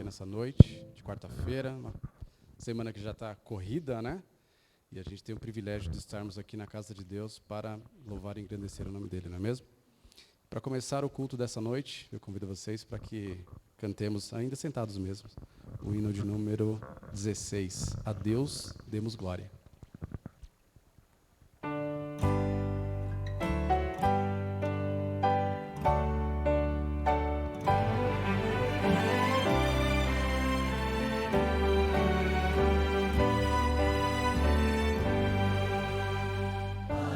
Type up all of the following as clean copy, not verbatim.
nessa noite de quarta-feira, uma semana que já está corrida, né? E a gente tem o privilégio de estarmos aqui na casa de Deus para louvar e engrandecer o nome dele, não é mesmo? Para começar o culto dessa noite, eu convido vocês para que cantemos, ainda sentados mesmo, o hino de número 16, A Deus demos glória.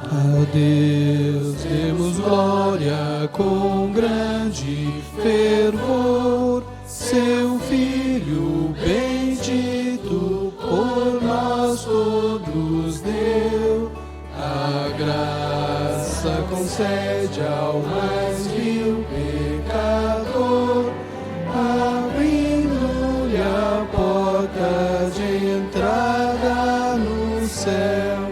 A Deus demos glória com grande fervor, seu Filho bendito por nós todos deu. A graça concede ao mais vil pecador, abrindo-lhe a porta de entrada no céu.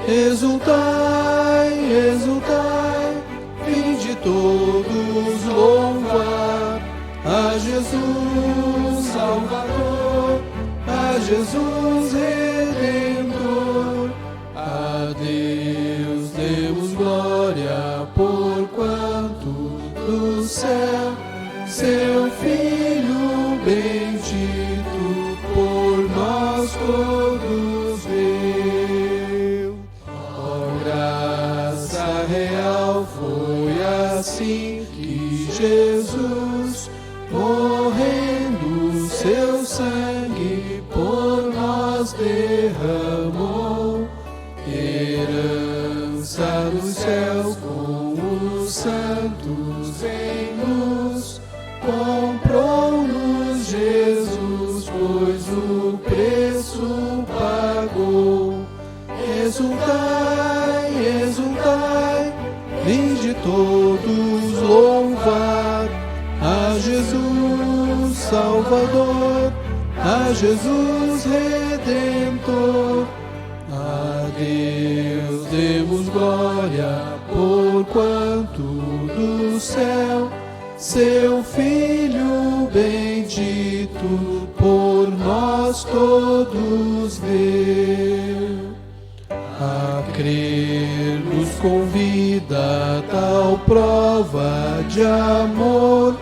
Exultai, exultai, vinde todos louvar a Jesus Salvador, a Jesus Redentor. A Deus demos glória, porquanto do céu seu Filho bendito por nós todos veio. Graça real foi assim que Jesus, morrendo, seu sangue por nós derramou. Herança do céu com os santos em luz, comprou-nos Jesus, pois o preço pagou. Exultai, exultai, vinde todos louvar a Jesus Salvador, a Jesus Redentor. A Deus demos glória, porquanto do céu seu Filho bendito por nós todos deu. A crer nos convida tal prova de amor,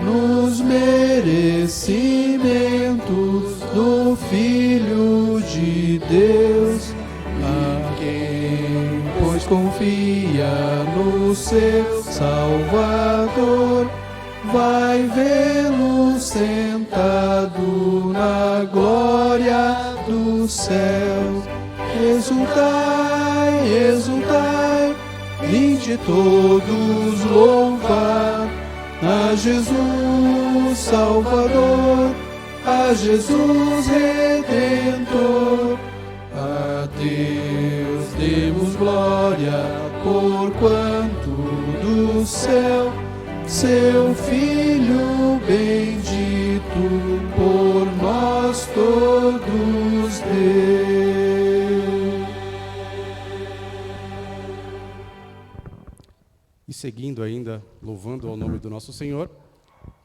nos merecimentos do Filho de Deus. A quem, pois, confia no seu Salvador, vai vê-lo sentado na glória do céu. Exultai, exultai, vinde todos louvar a Jesus Salvador, a Jesus Redentor. A Deus demos glória, porquanto do céu seu Filho bendito por nós todos deu. E seguindo ainda, louvando ao nome do nosso Senhor,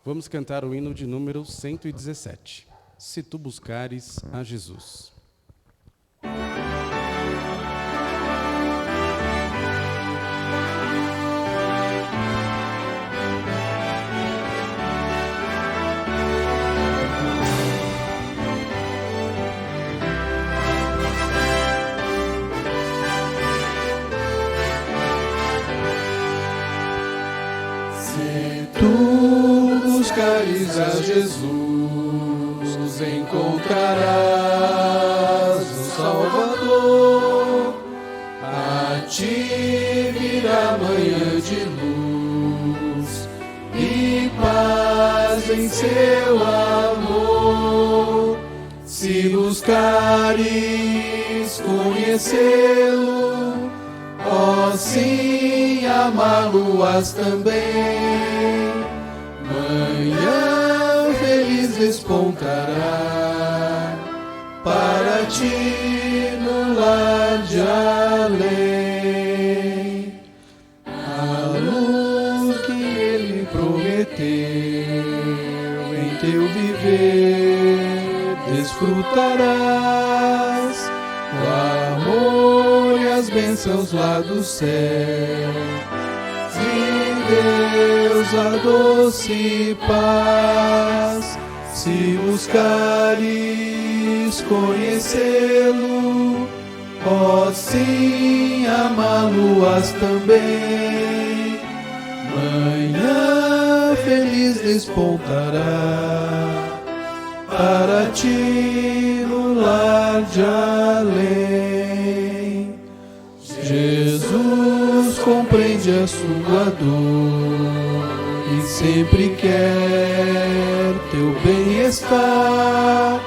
vamos cantar o hino de número 117, Se Tu Buscares a Jesus. Tu buscares a Jesus, encontrarás o Salvador. A ti virá manhã de luz e paz em seu amor. Se buscares conhecê-lo, ó sim, amá-lo-ás também. Manhã feliz despontará para ti no lar de além. A luz que ele prometeu em teu viver desfrutarás o amor e as bênçãos lá do céu. Em Deus a doce paz, se buscares conhecê-lo, ó sim, amá-lo-ás também. Manhã feliz despontará para ti no lar de além. Jesus compreende a sua dor e sempre quer teu bem-estar.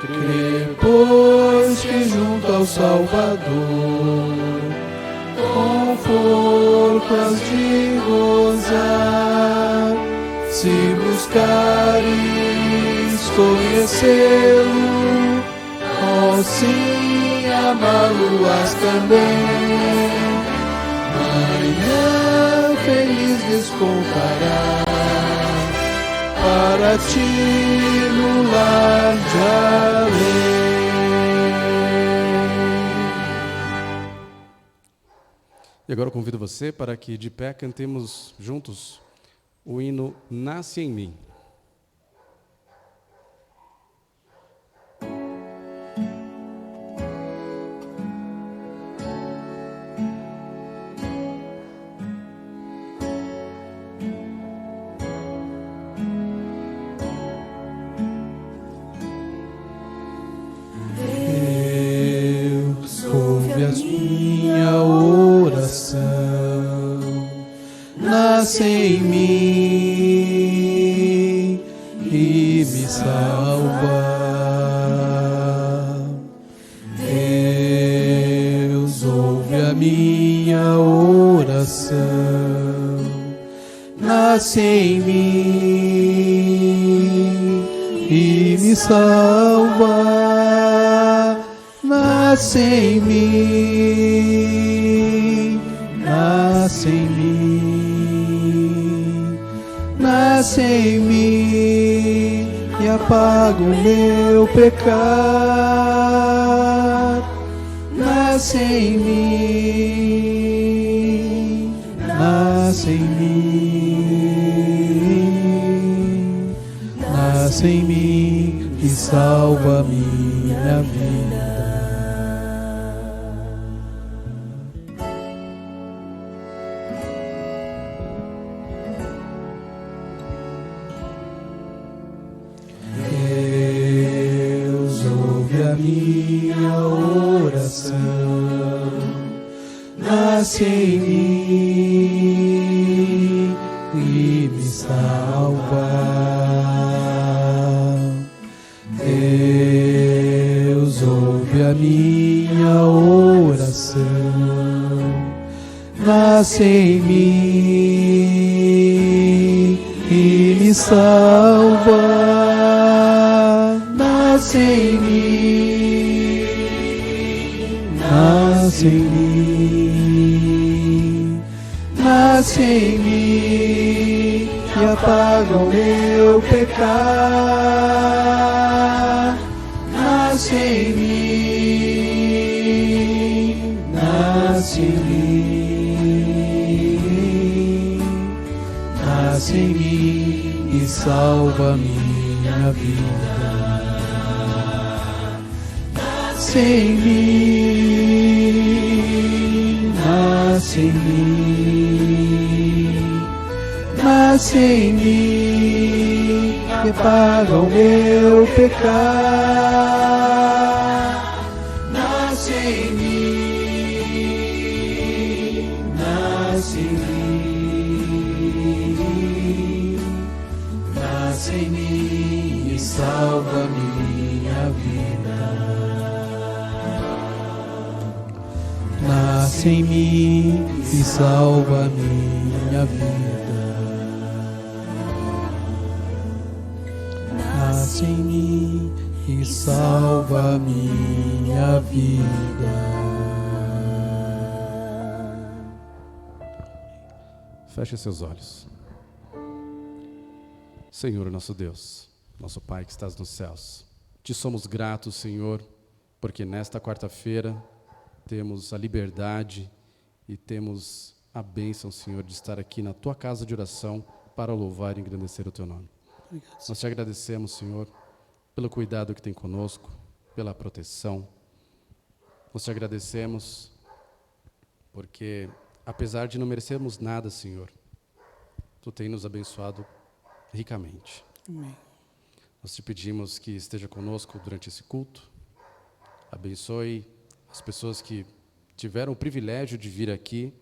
Crê, pois, que junto ao Salvador conforto has de gozar. Se buscares conhecê-lo, ó sim, amá-lo-ás também. Manhã feliz despontará para ti no lar de além. E agora eu convido você para que de pé cantemos juntos o hino Nasce em Mim. Deus ouve a minha oração, nasce em mim e me salva. Deus ouve a minha oração, nasce em mim e me salva. Nasce em mim, nasce em mim, nasce em mim e apaga o meu pecar. Nasce em mim, nasce em mim, nasce em mim e salva minha vida. Minha oração, nasce em mim e me salva. Deus ouve a minha oração, nasce em mim e me salva. Nasce em mim, nasce em mim, nasce em mim e apaga o meu pecar. Nasce em mim, nasce em mim, nasce em mim e salva minha vida. Nasce em mim, nasce em mim, nasce em mim e apaga o meu pecar. Nasce em mim, nasce em mim, nasce em mim e salva minha vida. Nasce em mim e salva minha vida. Nasce em mim e salva minha vida. Feche seus olhos. Senhor nosso Deus, nosso Pai que estás nos céus. Te somos gratos, Senhor, porque nesta quarta-feira temos a liberdade e temos a bênção, Senhor, de estar aqui na Tua casa de oração para louvar e engrandecer o Teu nome. Obrigado, Senhor. Nós te agradecemos, Senhor, pelo cuidado que tem conosco, pela proteção. Nós te agradecemos porque, apesar de não merecermos nada, Senhor, Tu tem nos abençoado ricamente. Amém. Nós te pedimos que esteja conosco durante esse culto. Abençoe as pessoas que tiveram o privilégio de vir aqui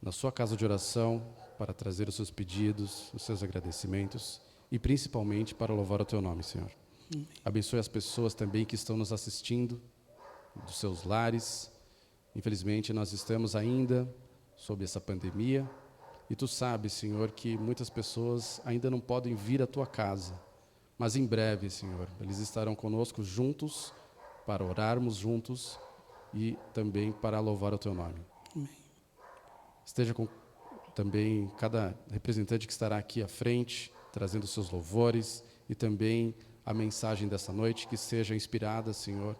na sua casa de oração para trazer os seus pedidos, os seus agradecimentos e principalmente para louvar o Teu nome, Senhor. Abençoe as pessoas também que estão nos assistindo dos seus lares. Infelizmente, nós estamos ainda sob essa pandemia e Tu sabes, Senhor, que muitas pessoas ainda não podem vir à Tua casa, mas em breve, Senhor, eles estarão conosco juntos para orarmos juntos e também para louvar o Teu nome. Amém. Esteja com também cada representante que estará aqui à frente, trazendo os seus louvores e também a mensagem dessa noite, que seja inspirada, Senhor,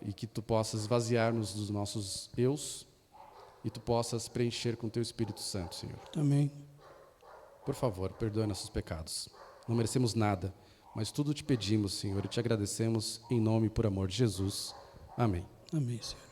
e que Tu possas esvaziar-nos dos nossos eus e Tu possas preencher com Teu Espírito Santo, Senhor. Amém. Por favor, perdoe nossos pecados. Não merecemos nada, mas tudo Te pedimos, Senhor, e Te agradecemos em nome e por amor de Jesus. Amém. Amém, Senhor.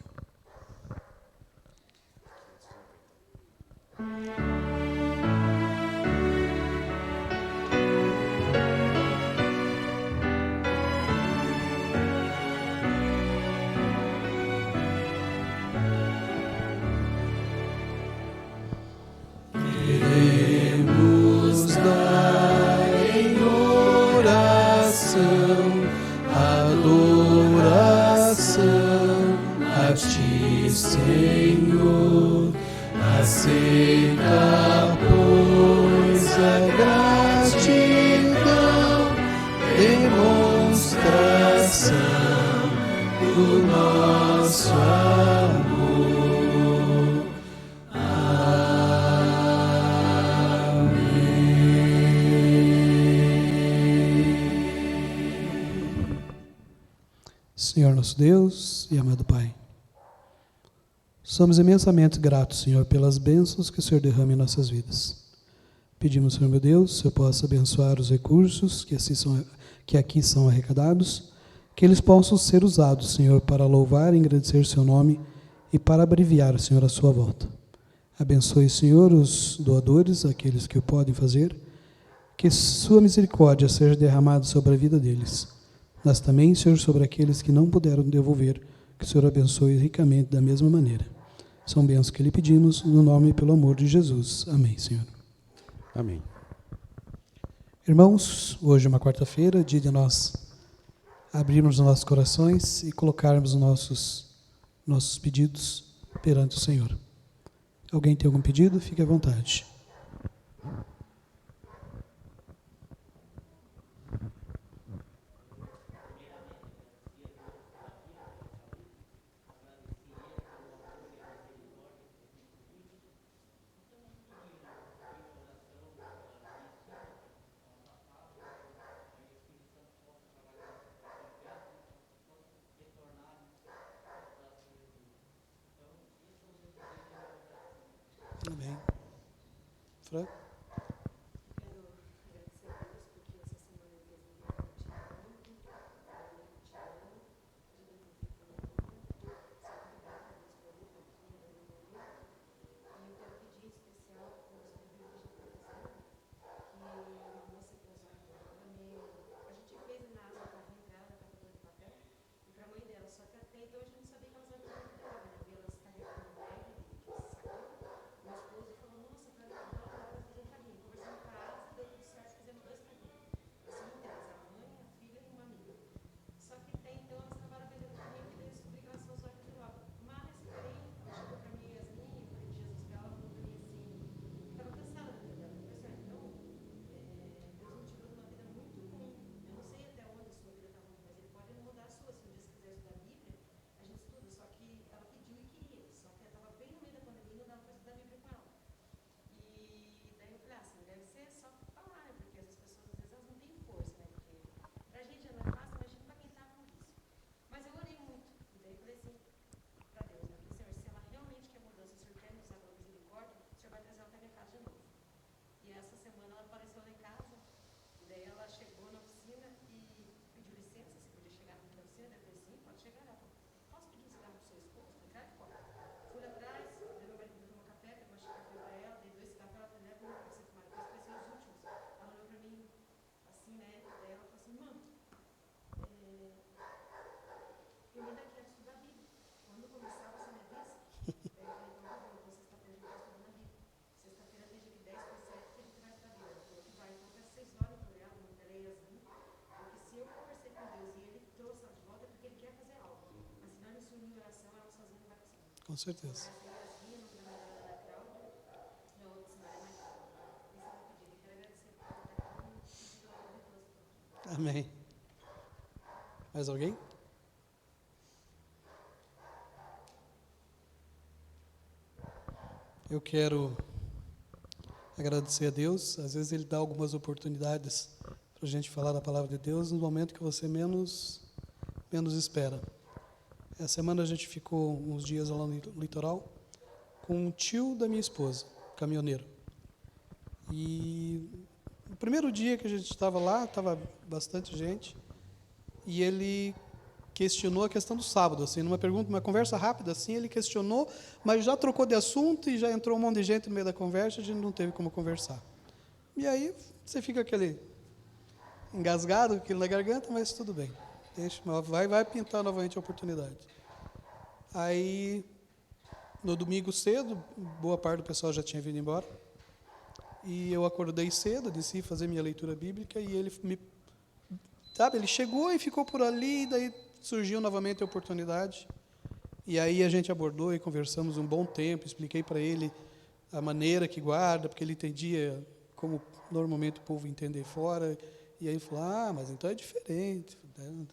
Queremos dar em oração, adoração a Ti, Senhor. Aceita, pois, a gratidão, demonstração do nosso amor. Amém. Senhor nosso Deus e amado Pai, somos imensamente gratos, Senhor, pelas bênçãos que o Senhor derrama em nossas vidas. Pedimos, Senhor meu Deus, que o Senhor possa abençoar os recursos que aqui são arrecadados, que eles possam ser usados, Senhor, para louvar e engrandecer o Seu nome e para abreviar, Senhor, a Sua volta. Abençoe, Senhor, os doadores, aqueles que o podem fazer, que Sua misericórdia seja derramada sobre a vida deles. Mas também, Senhor, sobre aqueles que não puderam devolver, que o Senhor abençoe ricamente da mesma maneira. São bênçãos que lhe pedimos, no nome e pelo amor de Jesus. Amém, Senhor. Amém. Irmãos, hoje é uma quarta-feira, dia de nós abrirmos os nossos corações e colocarmos nossos pedidos perante o Senhor. Alguém tem algum pedido? Fique à vontade. Amém. Fran? Com certeza. Amém. Mais alguém? Eu quero agradecer a Deus. Às vezes Ele dá algumas oportunidades para a gente falar da palavra de Deus no momento que você menos espera. Essa semana a gente ficou uns dias lá no litoral com um tio da minha esposa, caminhoneiro. E no primeiro dia que a gente estava lá, estava bastante gente, e ele questionou a questão do sábado, assim, numa pergunta, uma conversa rápida, assim, ele questionou, mas já trocou de assunto e já entrou um monte de gente no meio da conversa, a gente não teve como conversar. E aí você fica aquele engasgado, aquilo na garganta, mas tudo bem. Deixa, vai pintar novamente a oportunidade. Aí, no domingo cedo, boa parte do pessoal já tinha vindo embora, e eu acordei cedo, desci fazer minha leitura bíblica, e ele ele chegou e ficou por ali, e daí surgiu novamente a oportunidade, e aí a gente abordou e conversamos um bom tempo, expliquei para ele a maneira que guarda, porque ele entendia como normalmente o povo entende fora, e aí ele falou, mas então é diferente.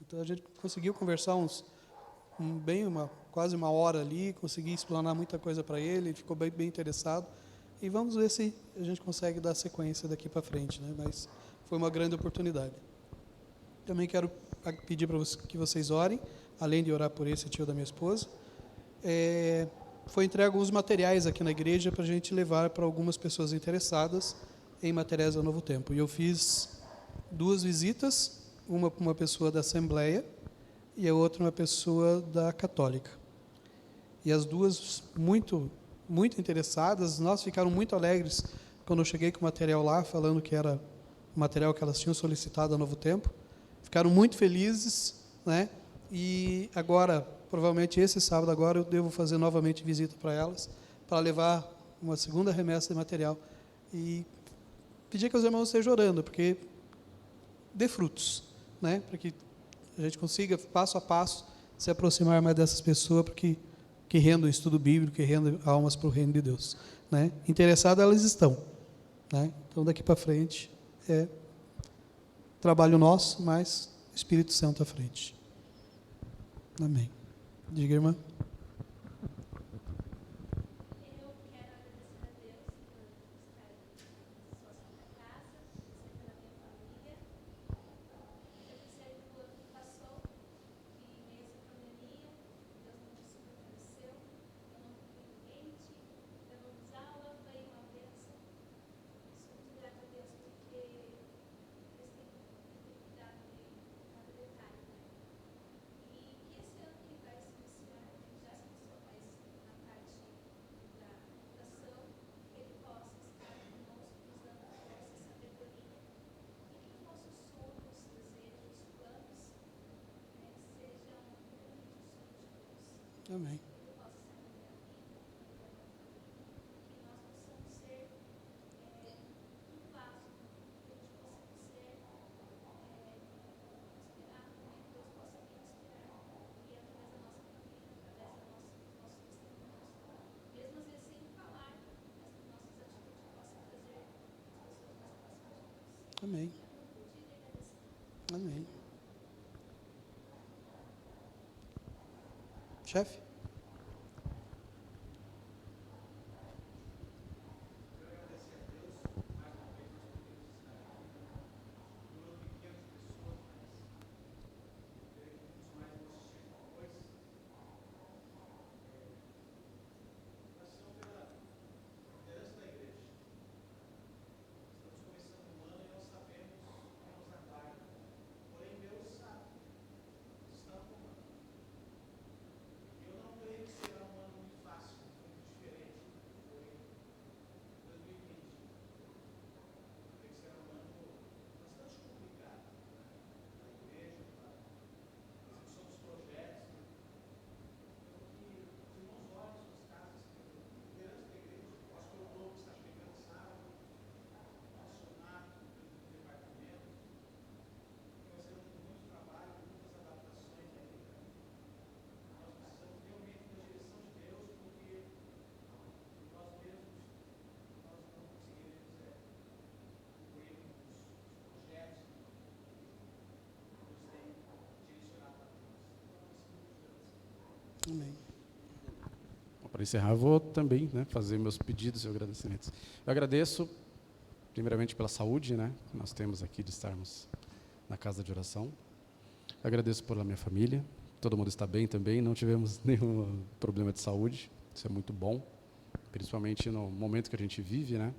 Então a gente conseguiu conversar quase uma hora ali, consegui explanar muita coisa para ele ficou bem interessado, e vamos ver se a gente consegue dar sequência daqui para frente, né? Mas foi uma grande oportunidade. Também quero pedir para que vocês orem, além de orar por esse tio da minha esposa. Foi entregue alguns materiais aqui na igreja para a gente levar para algumas pessoas interessadas em materiais do Novo Tempo. E eu fiz 2 visitas, uma para uma pessoa da Assembleia e a outra uma pessoa da Católica. E as duas muito, muito interessadas, nós ficaram muito alegres quando eu cheguei com o material lá, falando que era o material que elas tinham solicitado ao Novo Tempo. Ficaram muito felizes, né? E agora, provavelmente esse sábado agora, eu devo fazer novamente visita para elas, para levar uma segunda remessa de material. E pedir que os irmãos estejam orando, porque dê frutos, né? Para que a gente consiga, passo a passo, se aproximar mais dessas pessoas, para que rendam o estudo bíblico, que rendam almas para o reino de Deus, né? Interessadas elas estão, né? Então, daqui para frente, é trabalho nosso, mas Espírito Santo à frente. Amém. Diga, irmã. Amém. Amém. Amém. Chefe? Para encerrar, eu vou também, né, fazer meus pedidos e agradecimentos. Eu agradeço, primeiramente, pela saúde, né, que nós temos aqui de estarmos na casa de oração. Eu agradeço pela minha família. Todo mundo está bem também, não tivemos nenhum problema de saúde. Isso é muito bom, principalmente no momento que a gente vive, né?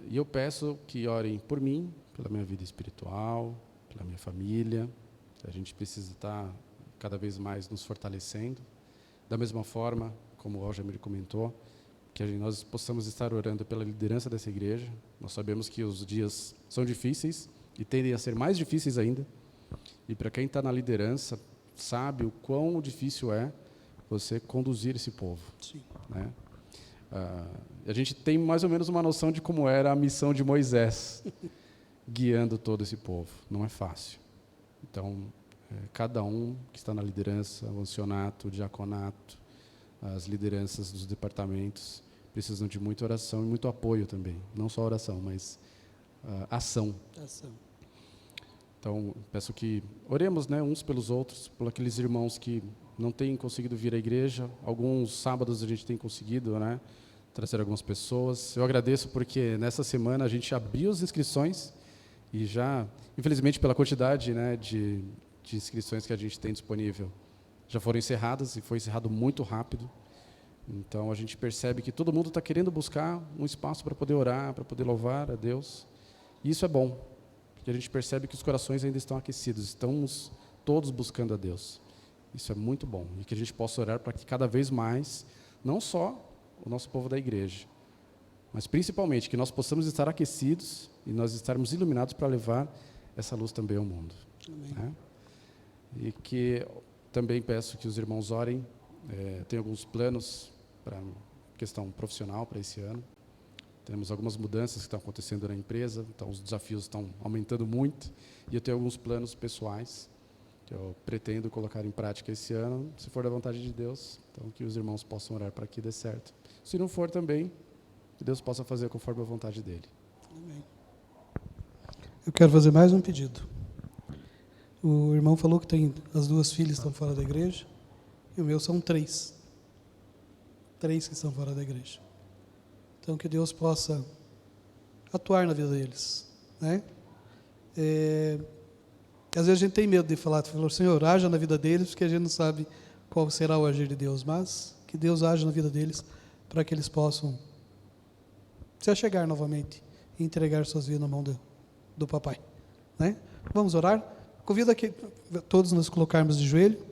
E eu peço que orem por mim, pela minha vida espiritual, pela minha família. A gente precisa estar cada vez mais nos fortalecendo. Da mesma forma, como o Algemir comentou, que nós possamos estar orando pela liderança dessa igreja. Nós sabemos que os dias são difíceis e tendem a ser mais difíceis ainda. E para quem está na liderança, sabe o quão difícil é você conduzir esse povo. Sim. Né? A gente tem mais ou menos uma noção de como era a missão de Moisés, guiando todo esse povo. Não é fácil. Então, cada um que está na liderança, o ancianato, o diaconato, as lideranças dos departamentos, precisam de muita oração e muito apoio também. Não só oração, mas ação. Então, peço que oremos, né, uns pelos outros, por aqueles irmãos que não têm conseguido vir à igreja. Alguns sábados a gente tem conseguido, né, trazer algumas pessoas. Eu agradeço porque nessa semana a gente abriu as inscrições e já, infelizmente, pela quantidade, né, de inscrições que a gente tem disponível, já foram encerradas e foi encerrado muito rápido. Então, a gente percebe que todo mundo está querendo buscar um espaço para poder orar, para poder louvar a Deus. E isso é bom, porque a gente percebe que os corações ainda estão aquecidos, estamos todos buscando a Deus. Isso é muito bom. E que a gente possa orar para que cada vez mais, não só o nosso povo da igreja, mas principalmente que nós possamos estar aquecidos e nós estarmos iluminados para levar essa luz também ao mundo. Amém. Né? E que também peço que os irmãos orem. Tem alguns planos para questão profissional para esse ano. Temos algumas mudanças que estão acontecendo na empresa, então os desafios estão aumentando muito, e eu tenho alguns planos pessoais que eu pretendo colocar em prática esse ano, se for da vontade de Deus, então que os irmãos possam orar para que dê certo. Se não for também, que Deus possa fazer conforme a vontade dEle. Amém. Eu quero fazer mais um pedido. O irmão falou que tem as 2 filhas estão fora da igreja, e o meu são 3. 3 que estão fora da igreja. Então, que Deus possa atuar na vida deles. Né? Às vezes a gente tem medo de falar, Senhor, haja na vida deles, porque a gente não sabe qual será o agir de Deus, mas que Deus haja na vida deles, para que eles possam se achegar novamente e entregar suas vidas na mão do papai. Né? Vamos orar? Convido aqui todos nos colocarmos de joelho,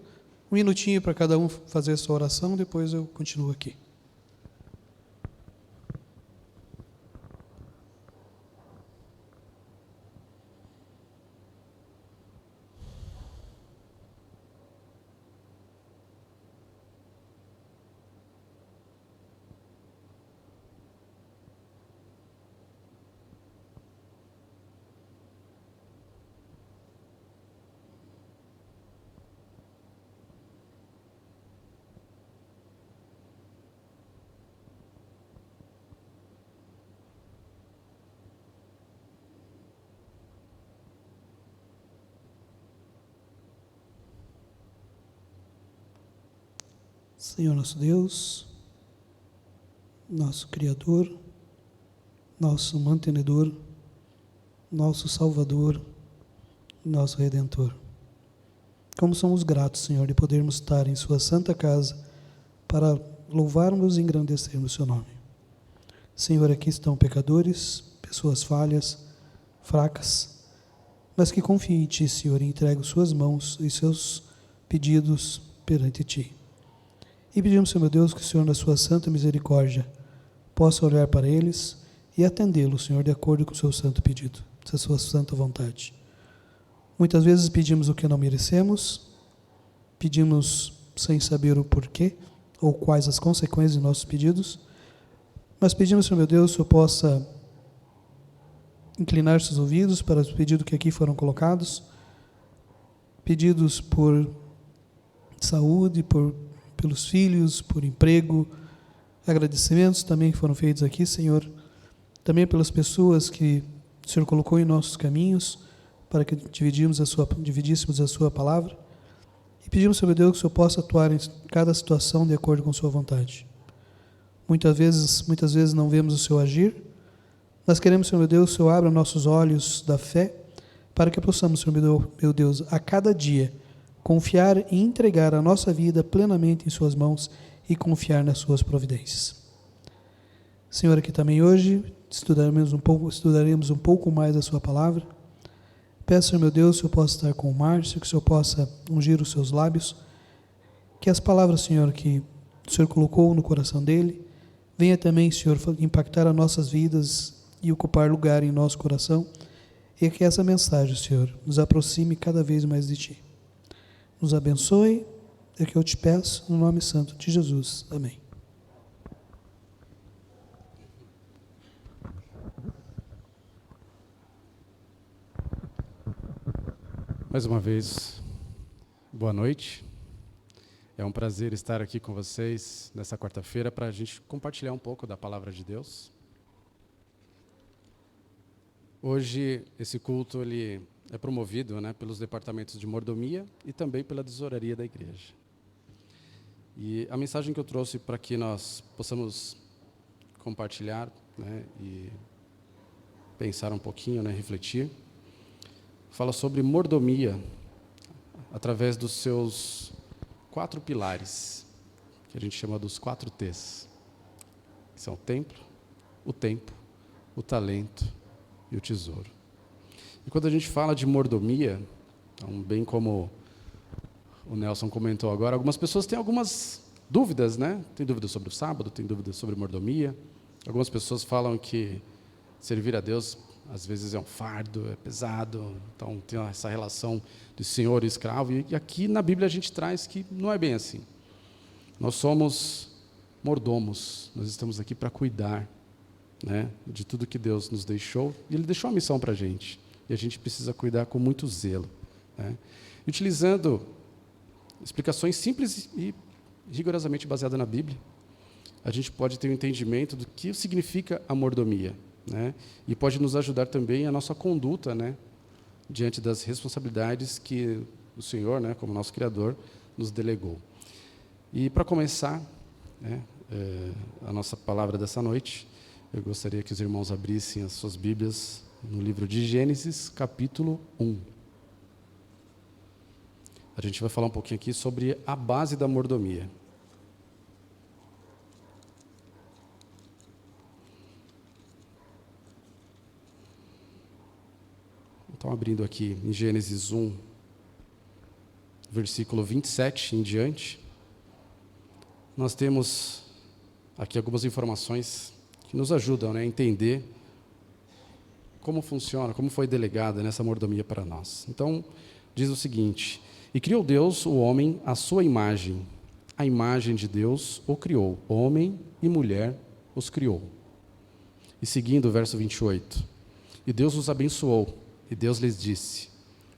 1 minutinho para cada um fazer a sua oração, depois eu continuo aqui. Senhor nosso Deus, nosso Criador, nosso mantenedor, nosso Salvador, nosso Redentor. Como somos gratos, Senhor, de podermos estar em Sua santa casa para louvarmos e engrandecermos o Seu nome. Senhor, aqui estão pecadores, pessoas falhas, fracas, mas que confiam em Ti, Senhor, e entregam Suas mãos e seus pedidos perante Ti. E pedimos, Senhor meu Deus, que o Senhor, na sua santa misericórdia, possa olhar para eles e atendê-los, Senhor, de acordo com o seu santo pedido, com a sua santa vontade. Muitas vezes pedimos o que não merecemos, pedimos sem saber o porquê ou quais as consequências de nossos pedidos, mas pedimos, Senhor meu Deus, que o Senhor possa inclinar seus ouvidos para os pedidos que aqui foram colocados, pedidos por saúde, pelos filhos, por emprego, agradecimentos também que foram feitos aqui, Senhor, também pelas pessoas que o Senhor colocou em nossos caminhos, para que dividíssemos a Sua palavra, E pedimos, Senhor Deus, que o Senhor possa atuar em cada situação de acordo com a sua vontade. Muitas vezes não vemos o Senhor agir. Nós queremos, Senhor Deus, que o Senhor abra nossos olhos da fé, para que possamos, Senhor meu Deus, a cada dia, confiar e entregar a nossa vida plenamente em suas mãos e confiar nas suas providências. Senhor, aqui também hoje estudaremos um pouco mais a sua palavra. Peço, Senhor meu Deus, que o Senhor possa estar com o Márcio, que o Senhor possa ungir os seus lábios, que as palavras, Senhor, que o Senhor colocou no coração dele, venha também, Senhor, impactar as nossas vidas e ocupar lugar em nosso coração, e que essa mensagem, Senhor, nos aproxime cada vez mais de Ti. Nos abençoe, é o que eu te peço, no nome santo de Jesus. Amém. Mais uma vez, boa noite. É um prazer estar aqui com vocês nessa quarta-feira para a gente compartilhar um pouco da palavra de Deus. Hoje, esse culto ele é promovido, pelos departamentos de mordomia e também pela tesouraria da igreja. E a mensagem que eu trouxe para que nós possamos compartilhar, e pensar um pouquinho, refletir, fala sobre mordomia através dos seus 4 pilares, que a gente chama dos 4 T's, que são o templo, o talento e o tesouro. E quando a gente fala de mordomia, então, bem como o Nelson comentou agora, algumas pessoas têm algumas dúvidas, Tem dúvidas sobre o sábado, tem dúvidas sobre mordomia. Algumas pessoas falam que servir a Deus às vezes é um fardo, é pesado, então tem essa relação de senhor e escravo. E aqui na Bíblia a gente traz que não é bem assim. Nós somos mordomos, nós estamos aqui para cuidar, de tudo que Deus nos deixou, e Ele deixou uma missão para a gente, e a gente precisa cuidar com muito zelo. Utilizando explicações simples e rigorosamente baseadas na Bíblia, a gente pode ter um entendimento do que significa a mordomia, e pode nos ajudar também a nossa conduta, diante das responsabilidades que o Senhor, como nosso Criador, nos delegou. E para começar, a nossa palavra dessa noite, eu gostaria que os irmãos abrissem as suas Bíblias no livro de Gênesis, capítulo 1. A gente vai falar um pouquinho aqui sobre a base da mordomia. Então, abrindo aqui em Gênesis 1, versículo 27 em diante, nós temos aqui algumas informações que nos ajudam a entender como funciona, como foi delegada nessa mordomia para nós. Então, diz o seguinte: e criou Deus o homem à sua imagem, a imagem de Deus o criou, homem e mulher os criou. E seguindo o verso 28, e Deus os abençoou, e Deus lhes disse: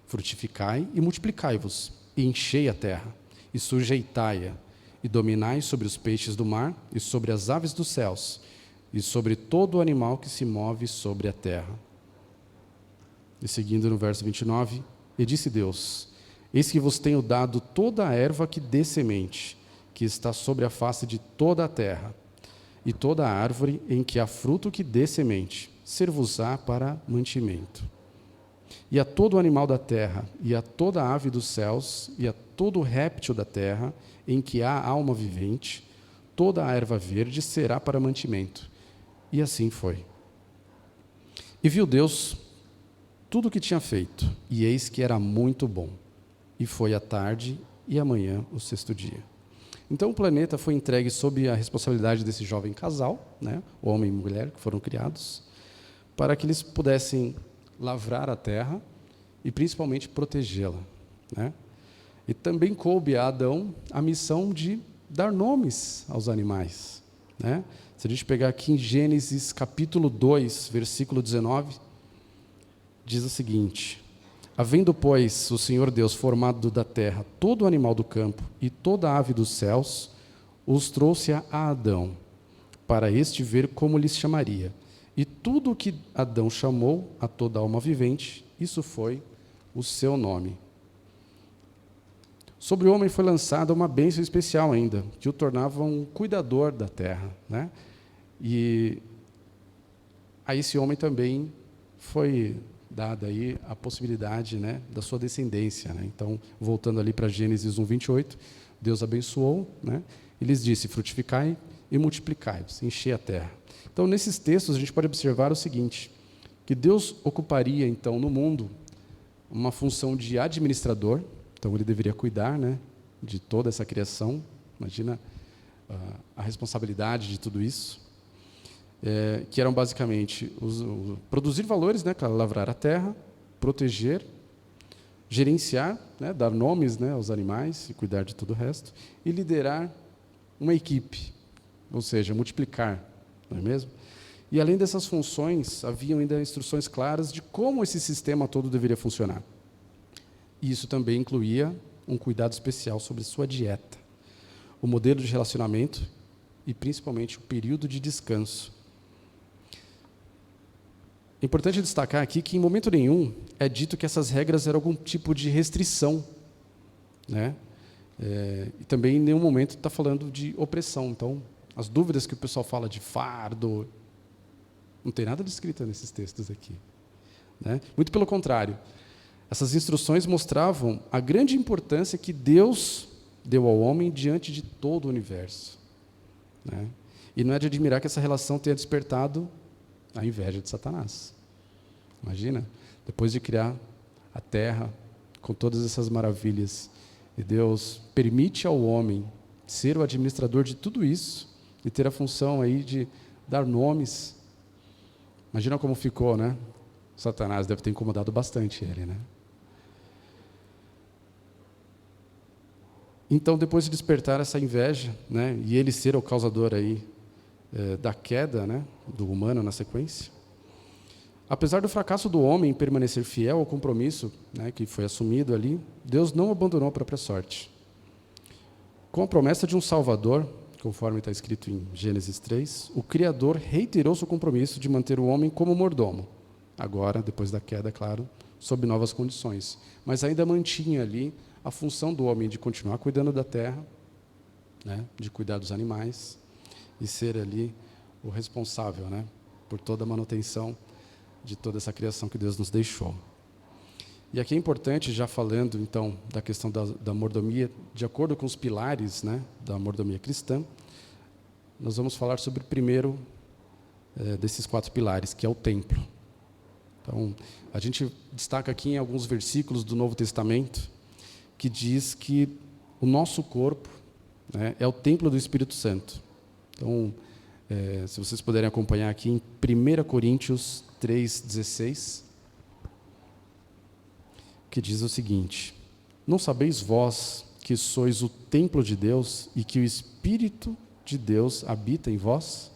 frutificai e multiplicai-vos, e enchei a terra, e sujeitai-a, e dominai sobre os peixes do mar, e sobre as aves dos céus, e sobre todo o animal que se move sobre a terra. E seguindo no verso 29, e disse Deus: eis que vos tenho dado toda a erva que dê semente, que está sobre a face de toda a terra, e toda a árvore em que há fruto que dê semente, ser-vos-á para mantimento. E a todo animal da terra, e a toda ave dos céus, e a todo réptil da terra, em que há alma vivente, toda a erva verde será para mantimento. E assim foi. E viu Deus tudo o que tinha feito, e eis que era muito bom. E foi a tarde e amanhã o 6º dia. Então o planeta foi entregue sob a responsabilidade desse jovem casal, homem e mulher, que foram criados, para que eles pudessem lavrar a terra e principalmente protegê-la. E também coube a Adão a missão de dar nomes aos animais. Se a gente pegar aqui em Gênesis capítulo 2, versículo 19, diz o seguinte: havendo, pois, o Senhor Deus formado da terra todo animal do campo e toda ave dos céus, os trouxe a Adão, para este ver como lhes chamaria. E tudo o que Adão chamou a toda alma vivente, isso foi o seu nome. Sobre o homem foi lançada uma bênção especial ainda, que o tornava um cuidador da terra, né? E a esse homem também foi dada aí a possibilidade, né, da sua descendência, né? Então, voltando ali para Gênesis 1:28, Deus abençoou, né? E lhes disse: frutificai e multiplicai-vos, enchei a terra. Então, nesses textos a gente pode observar o seguinte, que Deus ocuparia então no mundo uma função de administrador. Então, ele deveria cuidar, né, de toda essa criação. Imagina a responsabilidade de tudo isso. Que eram basicamente produzir valores, né, para lavrar a terra, proteger, gerenciar, né, dar nomes, né, aos animais e cuidar de todo o resto, e liderar uma equipe, ou seja, multiplicar, não é mesmo? E, além dessas funções, haviam ainda instruções claras de como esse sistema todo deveria funcionar. E isso também incluía um cuidado especial sobre sua dieta, o modelo de relacionamento e, principalmente, o período de descanso. É importante destacar aqui que, em momento nenhum, é dito que essas regras eram algum tipo de restrição, né? E também, em nenhum momento, está falando de opressão. Então, as dúvidas que o pessoal fala de fardo, não tem nada descrito nesses textos aqui, né? Muito pelo contrário. Essas instruções mostravam a grande importância que Deus deu ao homem diante de todo o universo, né? E não é de admirar que essa relação tenha despertado a inveja de Satanás. Imagina, depois de criar a terra com todas essas maravilhas, e Deus permite ao homem ser o administrador de tudo isso e ter a função aí de dar nomes. Imagina como ficou, né? Satanás deve ter incomodado bastante ele, né? Então, depois de despertar essa inveja, né, e ele ser o causador aí da queda, né, do humano na sequência, apesar do fracasso do homem em permanecer fiel ao compromisso, né, que foi assumido ali, Deus não abandonou a própria sorte. Com a promessa de um Salvador, conforme está escrito em Gênesis 3, o Criador reiterou seu compromisso de manter o homem como mordomo. Agora, depois da queda, claro, sob novas condições. Mas ainda mantinha ali a função do homem de continuar cuidando da terra, né, de cuidar dos animais e ser ali o responsável, né, por toda a manutenção de toda essa criação que Deus nos deixou. E aqui é importante, já falando então da questão da mordomia, de acordo com os pilares, né, da mordomia cristã, nós vamos falar sobre o primeiro desses 4 pilares, que é o templo. Então, a gente destaca aqui em alguns versículos do Novo Testamento, que diz que o nosso corpo, né, é o templo do Espírito Santo. Então, se vocês puderem acompanhar aqui em 1 Coríntios 3,16, que diz o seguinte: não sabeis vós que sois o templo de Deus e que o Espírito de Deus habita em vós?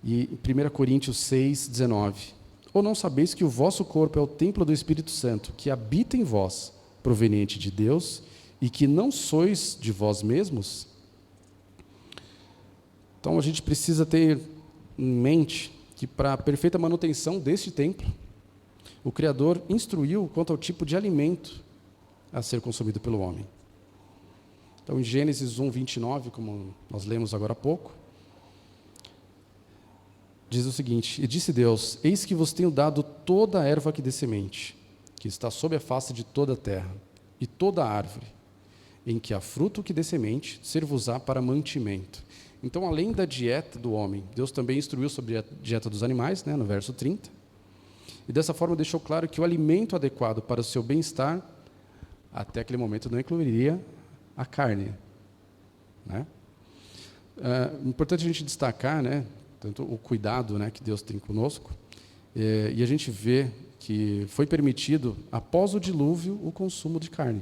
E em 1 Coríntios 6,19, ou não sabeis que o vosso corpo é o templo do Espírito Santo, que habita em vós, proveniente de Deus, e que não sois de vós mesmos? Então, a gente precisa ter em mente que, para a perfeita manutenção deste templo, o Criador instruiu quanto ao tipo de alimento a ser consumido pelo homem. Então, em Gênesis 1:29, como nós lemos agora há pouco, diz o seguinte: e disse Deus: eis que vos tenho dado toda a erva que dê semente, que está sob a face de toda a terra, e toda a árvore, em que há fruto que dê semente, ser-vos-á para mantimento. Então, além da dieta do homem, Deus também instruiu sobre a dieta dos animais, né, no verso 30, e dessa forma deixou claro que o alimento adequado para o seu bem-estar, até aquele momento, não incluiria a carne, né? Importante a gente destacar, né, tanto o cuidado, né, que Deus tem conosco, e a gente vê que foi permitido, após o dilúvio, o consumo de carne,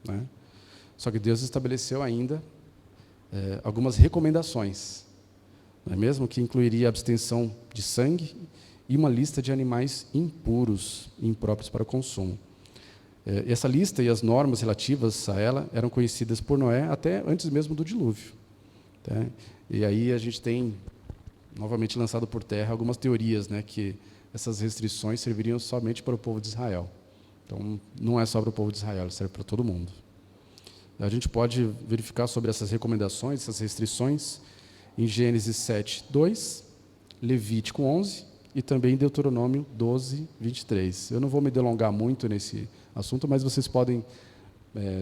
né? Só que Deus estabeleceu ainda algumas recomendações, não é mesmo? Que incluiria a abstenção de sangue e uma lista de animais impuros e impróprios para o consumo. Essa lista e as normas relativas a ela eram conhecidas por Noé até antes mesmo do dilúvio, tá? E aí a gente tem novamente lançado por terra algumas teorias, né, que essas restrições serviriam somente para o povo de Israel. Então, não é só para o povo de Israel, serve para todo mundo. A gente pode verificar sobre essas recomendações, essas restrições, em Gênesis 7, 2, Levítico 11 e também Deuteronômio 12, 23. Eu não vou me delongar muito nesse assunto, mas vocês podem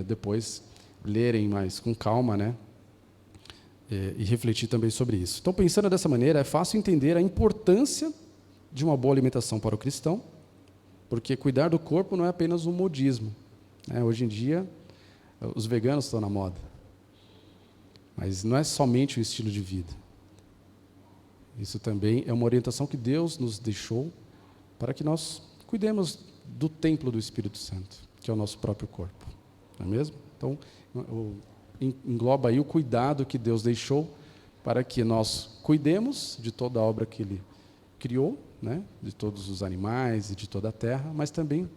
depois lerem mais com calma, né? E refletir também sobre isso. Então, pensando dessa maneira, é fácil entender a importância de uma boa alimentação para o cristão, porque cuidar do corpo não é apenas um modismo, né? Hoje em dia, os veganos estão na moda, mas não é somente um estilo de vida. Isso também é uma orientação que Deus nos deixou para que nós cuidemos do templo do Espírito Santo, que é o nosso próprio corpo, não é mesmo? Então, engloba aí o cuidado que Deus deixou para que nós cuidemos de toda a obra que Ele criou, né? De todos os animais e de toda a terra, mas também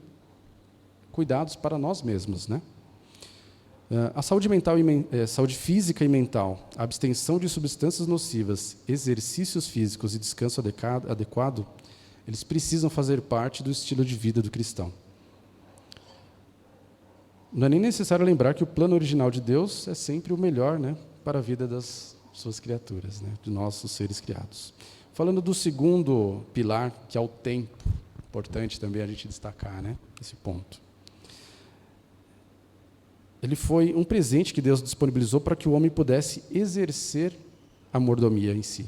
cuidados para nós mesmos, né? A saúde mental saúde física e mental, a abstenção de substâncias nocivas, exercícios físicos e descanso adequado, eles precisam fazer parte do estilo de vida do cristão. Não é nem necessário lembrar que o plano original de Deus é sempre o melhor, né, para a vida das suas criaturas, né, de nossos seres criados. Falando do segundo pilar, que é o tempo, importante também a gente destacar, né, esse ponto. Ele foi um presente que Deus disponibilizou para que o homem pudesse exercer a mordomia em si,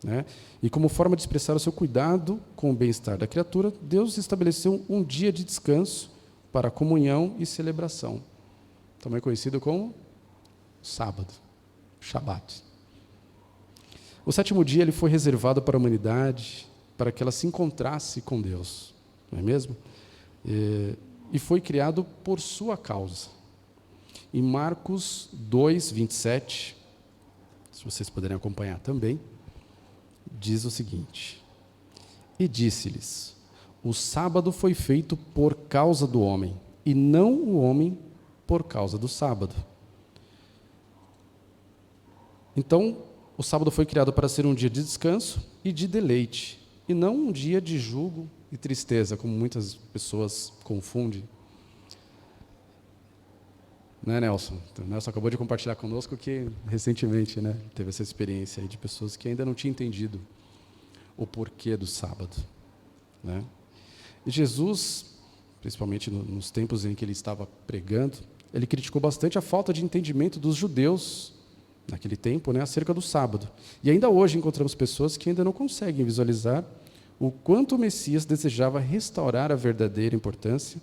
né? E como forma de expressar o seu cuidado com o bem-estar da criatura, Deus estabeleceu um dia de descanso para comunhão e celebração, também conhecido como sábado, Shabat. O sétimo dia ele foi reservado para a humanidade, para que ela se encontrasse com Deus, não é mesmo? E foi criado por sua causa. Em Marcos 2, 27, se vocês puderem acompanhar também, diz o seguinte: E disse-lhes: O sábado foi feito por causa do homem, e não o homem por causa do sábado. Então, o sábado foi criado para ser um dia de descanso e de deleite, e não um dia de julgo e tristeza, como muitas pessoas confundem. Né, Nelson? Então, Nelson acabou de compartilhar conosco que, recentemente, né, teve essa experiência aí de pessoas que ainda não tinham entendido o porquê do sábado, né? E Jesus, principalmente nos tempos em que ele estava pregando, ele criticou bastante a falta de entendimento dos judeus, naquele tempo, né, acerca do sábado. E ainda hoje encontramos pessoas que ainda não conseguem visualizar o quanto o Messias desejava restaurar a verdadeira importância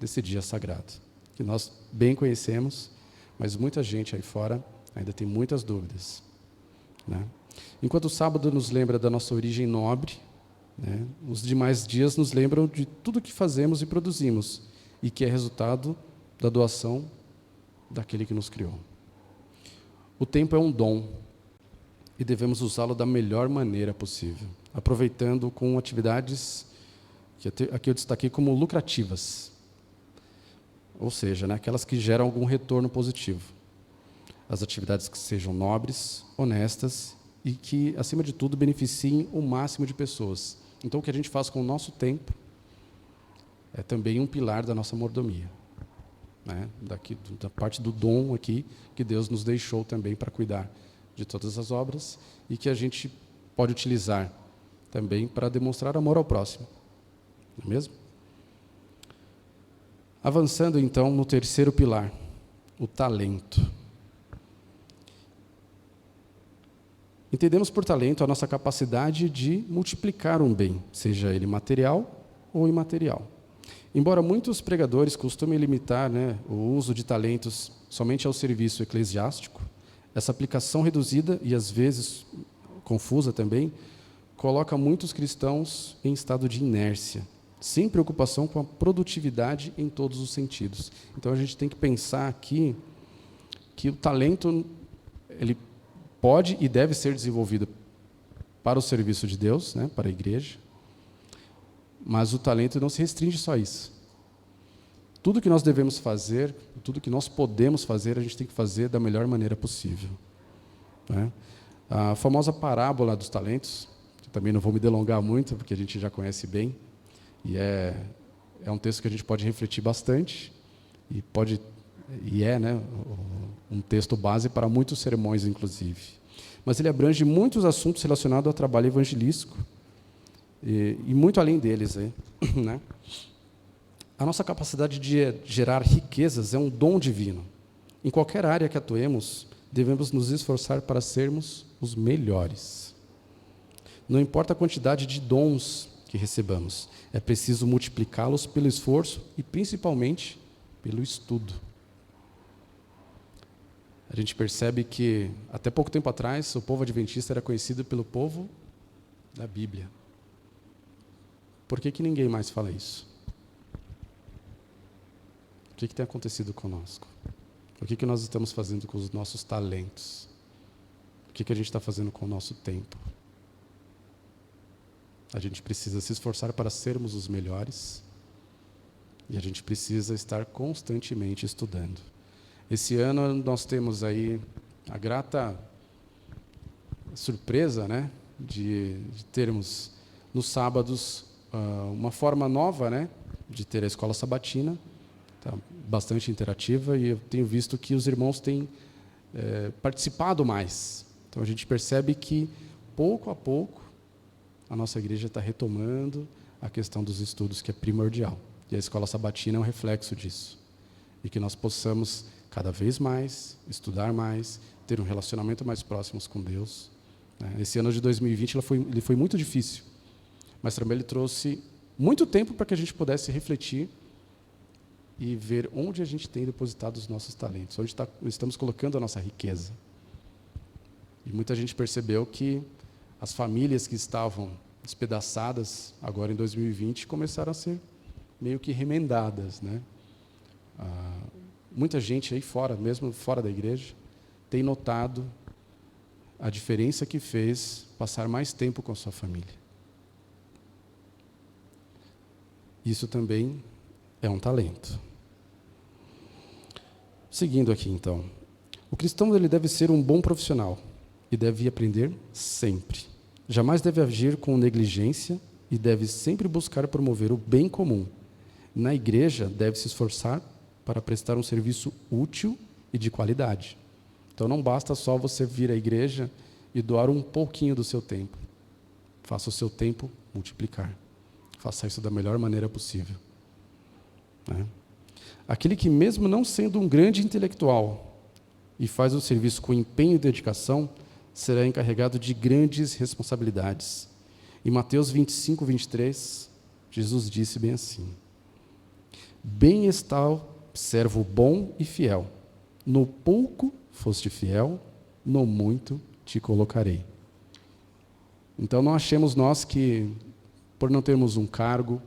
desse dia sagrado, que nós bem conhecemos, mas muita gente aí fora ainda tem muitas dúvidas, né? Enquanto o sábado nos lembra da nossa origem nobre, né, os demais dias nos lembram de tudo que fazemos e produzimos, e que é resultado da doação daquele que nos criou. O tempo é um dom, e devemos usá-lo da melhor maneira possível, aproveitando com atividades que aqui eu destaquei como lucrativas, ou seja, né, aquelas que geram algum retorno positivo. As atividades que sejam nobres, honestas e que, acima de tudo, beneficiem o máximo de pessoas. Então, o que a gente faz com o nosso tempo é também um pilar da nossa mordomia, né? Da parte do dom aqui que Deus nos deixou também para cuidar de todas as obras e que a gente pode utilizar também para demonstrar amor ao próximo, não é mesmo? Avançando, então, no terceiro pilar, o talento. Entendemos por talento a nossa capacidade de multiplicar um bem, seja ele material ou imaterial. Embora muitos pregadores costumem limitar, né, o uso de talentos somente ao serviço eclesiástico, essa aplicação reduzida e, às vezes, confusa também, coloca muitos cristãos em estado de inércia, sem preocupação com a produtividade em todos os sentidos. Então, a gente tem que pensar aqui que o talento ele pode e deve ser desenvolvido para o serviço de Deus, né, para a igreja, mas o talento não se restringe só a isso. Tudo que nós devemos fazer, tudo que nós podemos fazer, a gente tem que fazer da melhor maneira possível, né? A famosa parábola dos talentos, que também não vou me delongar muito, porque a gente já conhece bem, e é é um texto que a gente pode refletir bastante e é, né, um texto base para muitos sermões, inclusive. Mas ele abrange muitos assuntos relacionados ao trabalho evangelístico e muito além deles, né? A nossa capacidade de gerar riquezas é um dom divino. Em qualquer área que atuemos, devemos nos esforçar para sermos os melhores. Não importa a quantidade de dons que recebamos, é preciso multiplicá-los pelo esforço e, principalmente, pelo estudo. A gente percebe que, até pouco tempo atrás, o povo adventista era conhecido pelo povo da Bíblia. Por que ninguém mais fala isso? O que tem acontecido conosco? O que nós estamos fazendo com os nossos talentos? O que a gente está fazendo com o nosso tempo? A gente precisa se esforçar para sermos os melhores e a gente precisa estar constantemente estudando. Esse ano nós temos aí a grata surpresa, né, de termos nos sábados uma forma nova, né, de ter a escola sabatina, tá bastante interativa, e eu tenho visto que os irmãos têm participado mais. Então a gente percebe que pouco a pouco a nossa igreja está retomando a questão dos estudos, que é primordial. E a escola sabatina é um reflexo disso. E que nós possamos cada vez mais estudar mais, ter um relacionamento mais próximo com Deus. Esse ano de 2020 ele foi muito difícil, mas também ele trouxe muito tempo para que a gente pudesse refletir e ver onde a gente tem depositado os nossos talentos, onde estamos colocando a nossa riqueza. E muita gente percebeu que as famílias que estavam despedaçadas agora em 2020 começaram a ser meio que remendadas, né? Muita gente aí fora, mesmo fora da igreja, tem notado a diferença que fez passar mais tempo com a sua família. Isso também é um talento. Seguindo aqui, então. O cristão ele deve ser um bom profissional e deve aprender sempre. Jamais deve agir com negligência e deve sempre buscar promover o bem comum. Na igreja, deve se esforçar para prestar um serviço útil e de qualidade. Então, não basta só você vir à igreja e doar um pouquinho do seu tempo. Faça o seu tempo multiplicar. Faça isso da melhor maneira possível. Né? Aquele que, mesmo não sendo um grande intelectual e faz o serviço com empenho e dedicação, será encarregado de grandes responsabilidades. Em Mateus 25, 23, Jesus disse bem assim: bem está o servo bom e fiel. No pouco foste fiel, no muito te colocarei. Então não achemos nós que, por não termos um cargo,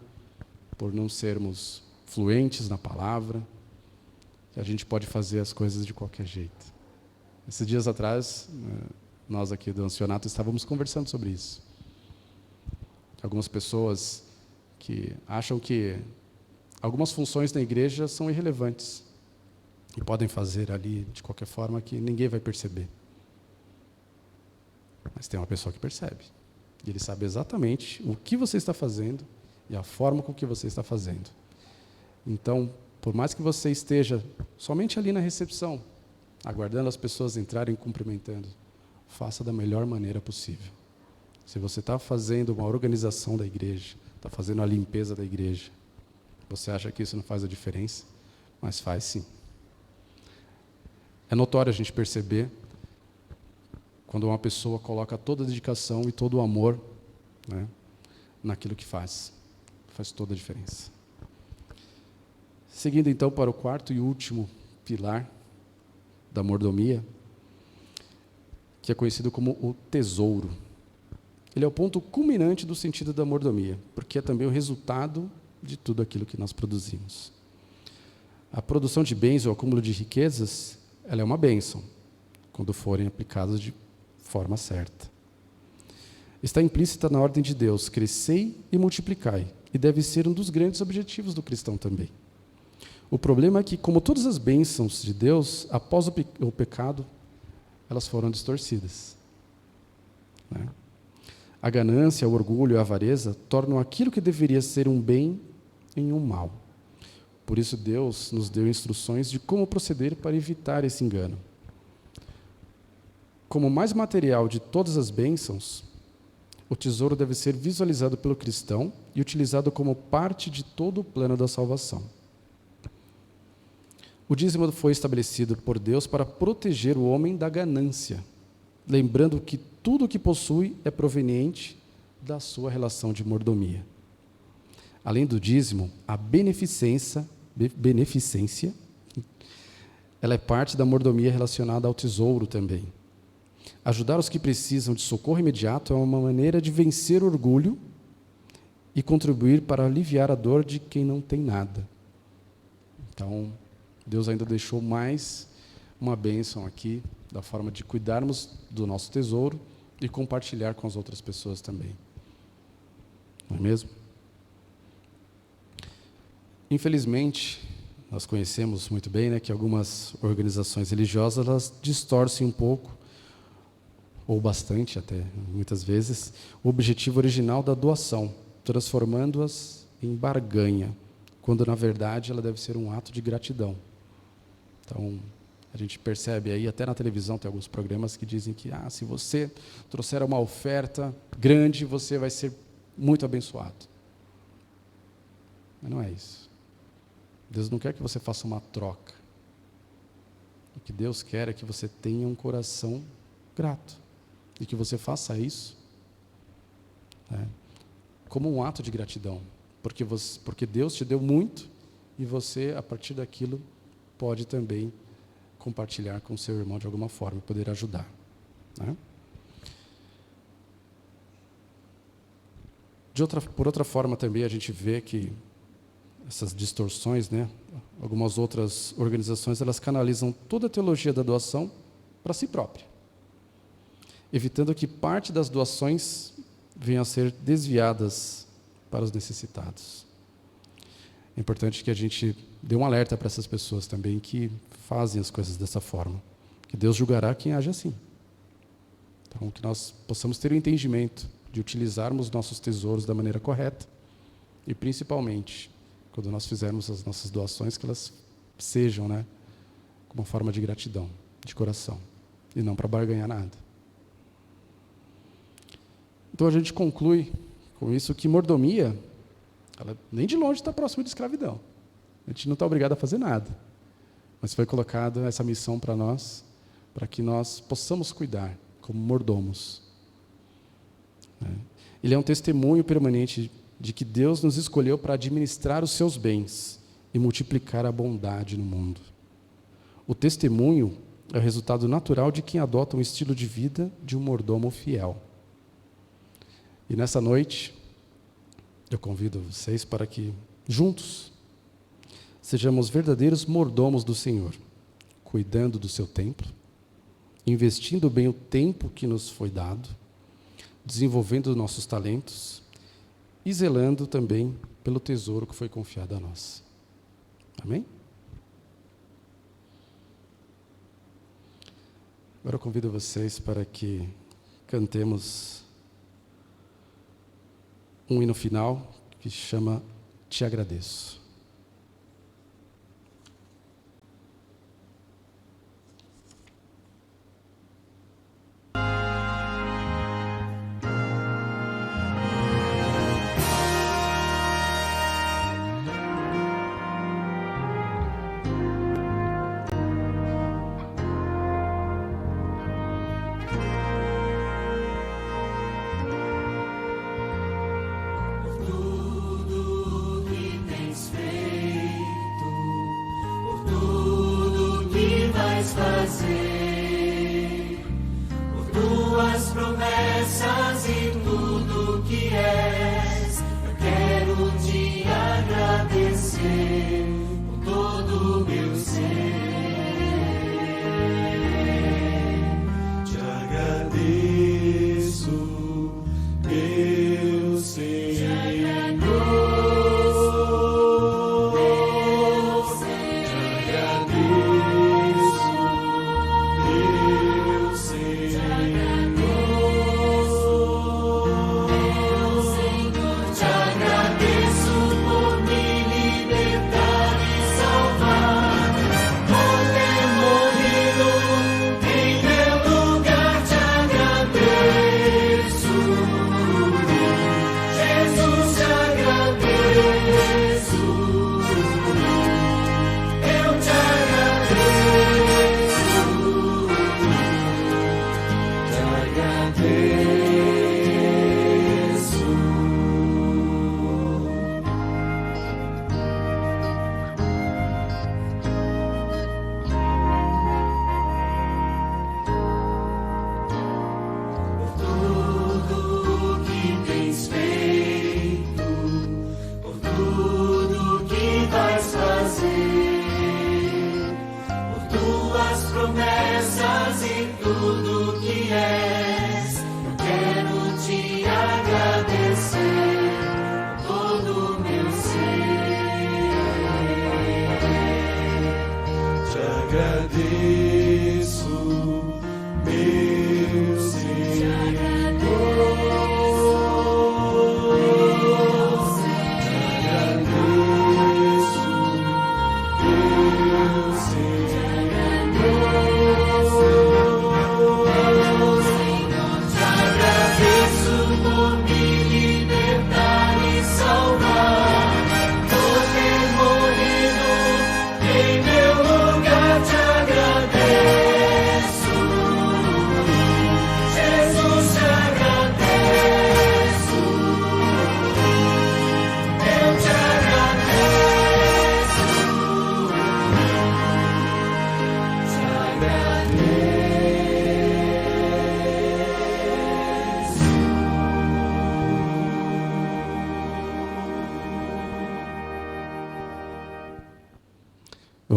por não sermos fluentes na palavra, que a gente pode fazer as coisas de qualquer jeito. Esses dias atrás, nós aqui do Ancionato estávamos conversando sobre isso. Algumas pessoas que acham que algumas funções na igreja são irrelevantes e podem fazer ali de qualquer forma que ninguém vai perceber. Mas tem uma pessoa que percebe. E ele sabe exatamente o que você está fazendo e a forma com que você está fazendo. Então, por mais que você esteja somente ali na recepção, aguardando as pessoas entrarem cumprimentando, faça da melhor maneira possível. Se você está fazendo uma organização da igreja, está fazendo a limpeza da igreja, você acha que isso não faz a diferença? Mas faz sim. É notório a gente perceber quando uma pessoa coloca toda a dedicação e todo o amor, né, naquilo que faz. Faz toda a diferença. Seguindo então para o quarto e último pilar da mordomia, que é conhecido como o tesouro. Ele é o ponto culminante do sentido da mordomia, porque é também o resultado de tudo aquilo que nós produzimos. A produção de bens ou acúmulo de riquezas, ela é uma bênção, quando forem aplicadas de forma certa. Está implícita na ordem de Deus: crescei e multiplicai, e deve ser um dos grandes objetivos do cristão também. O problema é que, como todas as bênçãos de Deus, após o pecado, elas foram distorcidas. Né? A ganância, o orgulho, a avareza tornam aquilo que deveria ser um bem nenhum mal. Por isso Deus nos deu instruções de como proceder para evitar esse engano. Como mais material de todas as bênçãos, o tesouro deve ser visualizado pelo cristão e utilizado como parte de todo o plano da salvação. O dízimo foi estabelecido por Deus para proteger o homem da ganância, lembrando que tudo o que possui é proveniente da sua relação de mordomia. Além do dízimo, a beneficência, ela é parte da mordomia relacionada ao tesouro também. Ajudar os que precisam de socorro imediato é uma maneira de vencer o orgulho e contribuir para aliviar a dor de quem não tem nada. Então, Deus ainda deixou mais uma bênção aqui, da forma de cuidarmos do nosso tesouro e compartilhar com as outras pessoas também. Não é mesmo? Infelizmente, nós conhecemos muito bem, né, que algumas organizações religiosas elas distorcem um pouco, ou bastante até, muitas vezes, o objetivo original da doação, transformando-as em barganha, quando, na verdade, ela deve ser um ato de gratidão. Então, a gente percebe aí, até na televisão, tem alguns programas que dizem que se você trouxer uma oferta grande, você vai ser muito abençoado. Mas não é isso. Deus não quer que você faça uma troca. O que Deus quer é que você tenha um coração grato. E que você faça isso, né, como um ato de gratidão. Porque Deus te deu muito e você, a partir daquilo, pode também compartilhar com o seu irmão de alguma forma, poder ajudar. Né? Por outra forma também a gente vê que essas distorções, né, algumas outras organizações, elas canalizam toda a teologia da doação para si própria, evitando que parte das doações venham a ser desviadas para os necessitados. É importante que a gente dê um alerta para essas pessoas também que fazem as coisas dessa forma, que Deus julgará quem age assim. Então, que nós possamos ter o entendimento de utilizarmos nossos tesouros da maneira correta e, principalmente, quando nós fizermos as nossas doações, que elas sejam, né, como uma forma de gratidão, de coração, e não para barganhar nada. Então a gente conclui com isso que mordomia, ela nem de longe está próxima de escravidão. A gente não está obrigado a fazer nada. Mas foi colocada essa missão para nós, para que nós possamos cuidar como mordomos. Ele é um testemunho permanente de que Deus nos escolheu para administrar os seus bens e multiplicar a bondade no mundo. O testemunho é o resultado natural de quem adota um estilo de vida de um mordomo fiel. E nessa noite, eu convido vocês para que, juntos, sejamos verdadeiros mordomos do Senhor, cuidando do seu templo, investindo bem o tempo que nos foi dado, desenvolvendo nossos talentos e zelando também pelo tesouro que foi confiado a nós. Amém? Agora eu convido vocês para que cantemos um hino final que chama Te Agradeço.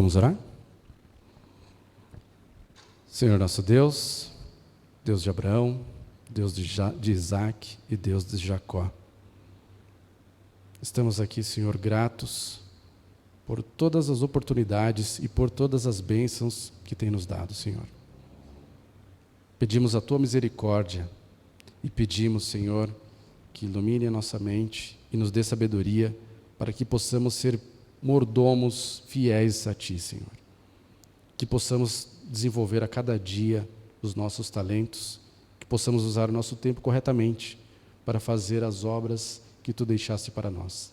Vamos orar? Senhor nosso Deus, Deus de Abraão, Deus de Isaac e Deus de Jacó. Estamos aqui, Senhor, gratos por todas as oportunidades e por todas as bênçãos que tem nos dado, Senhor. Pedimos a Tua misericórdia e pedimos, Senhor, que ilumine a nossa mente e nos dê sabedoria para que possamos ser mordomos fiéis a Ti, Senhor. Que possamos desenvolver a cada dia os nossos talentos, que possamos usar o nosso tempo corretamente para fazer as obras que Tu deixaste para nós.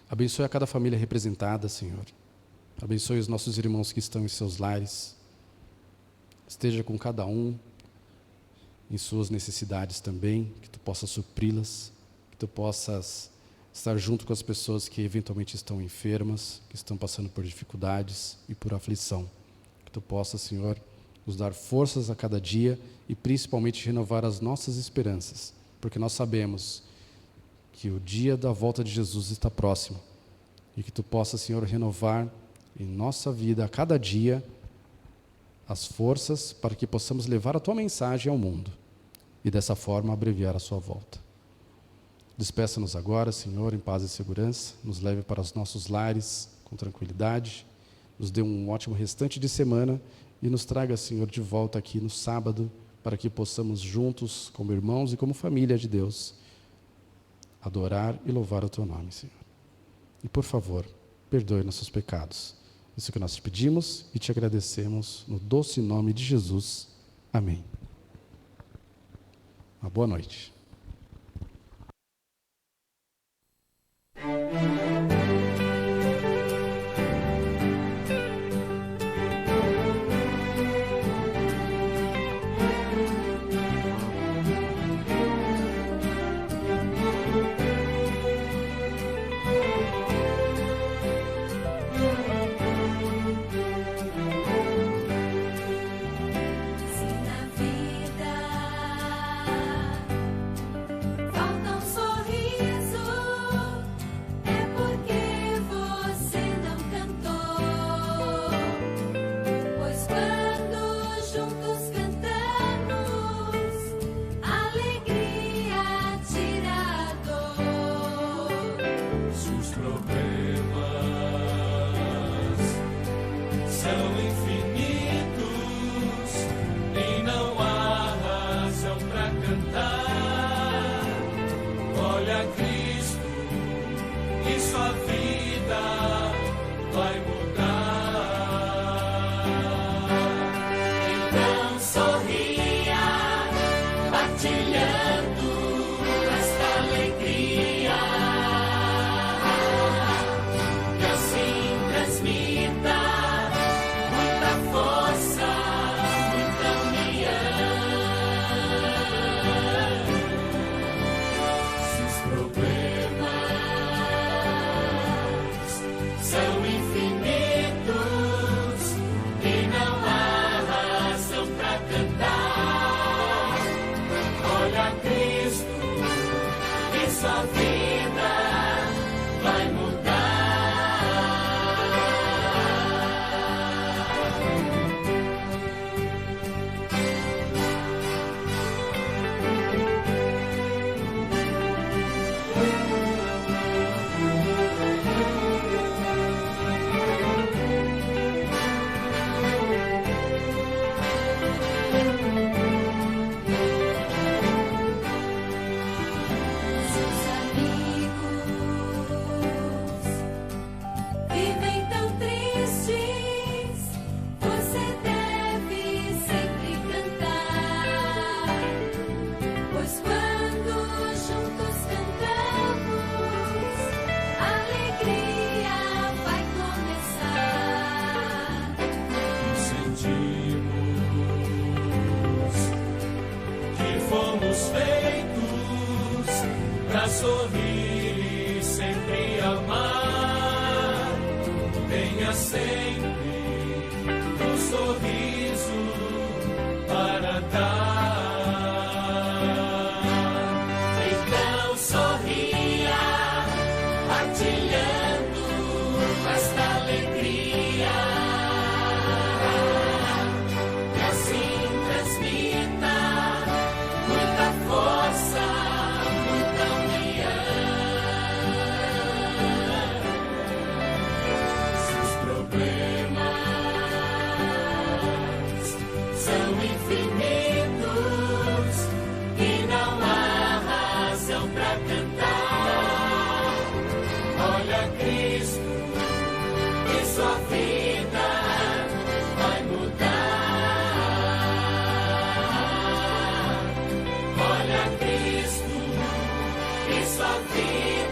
Abençoe a cada família representada, Senhor. Abençoe os nossos irmãos que estão em seus lares. Esteja com cada um em suas necessidades também, que Tu possas supri-las, que Tu possas estar junto com as pessoas que eventualmente estão enfermas, que estão passando por dificuldades e por aflição. Que Tu possa, Senhor, nos dar forças a cada dia e principalmente renovar as nossas esperanças, porque nós sabemos que o dia da volta de Jesus está próximo e que Tu possa, Senhor, renovar em nossa vida a cada dia as forças para que possamos levar a Tua mensagem ao mundo e dessa forma abreviar a Sua volta. Despeça-nos agora, Senhor, em paz e segurança, nos leve para os nossos lares com tranquilidade, nos dê um ótimo restante de semana e nos traga, Senhor, de volta aqui no sábado, para que possamos juntos, como irmãos e como família de Deus, adorar e louvar o Teu nome, Senhor. E, por favor, perdoe nossos pecados. Isso que nós te pedimos e te agradecemos no doce nome de Jesus. Amém. Uma boa noite. são infinitos e não há razão para cantar. Olha Cristo e sua vida vai mudar. Olha Cristo e sua vida